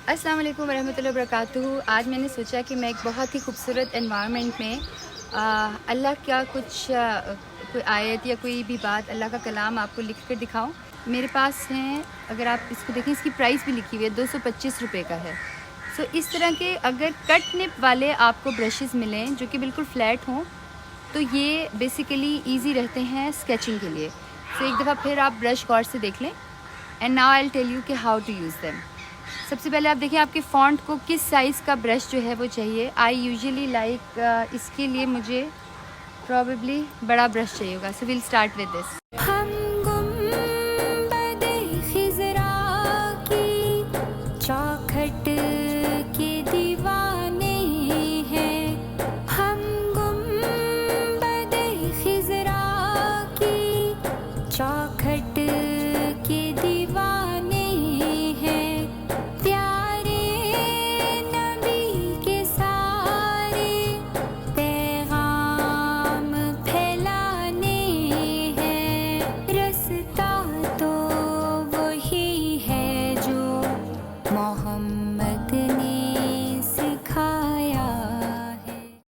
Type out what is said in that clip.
अस्सलाम वालेकुम रहमतुल्लाहि वबरकातुहू। आज मैंने सोचा कि मैं एक बहुत ही खूबसूरत एनवायरनमेंट में अल्लाह का कोई आयत या कोई भी बात, अल्लाह का कलाम आपको लिख कर दिखाऊं। मेरे पास हैं, अगर आप इसको देखें, इसकी प्राइस भी लिखी हुई है, 225 रुपये का है। सो इस तरह के अगर कट निप वाले आपको ब्रशेज़ मिलें जो कि बिल्कुल फ्लैट हों, तो ये बेसिकली ईजी रहते हैं स्केचिंग के लिए। सो एक दफ़ा फिर आप ब्रश गौर से देख लें। And now I will tell you कि हाउ टू यूज़ देम। सबसे पहले आप देखिए आपके फ़ॉन्ट को किस साइज़ का ब्रश जो है वो चाहिए। आई यूजुअली लाइक इसके लिए मुझे प्रॉबेबली बड़ा ब्रश चाहिए होगा। So will start with this.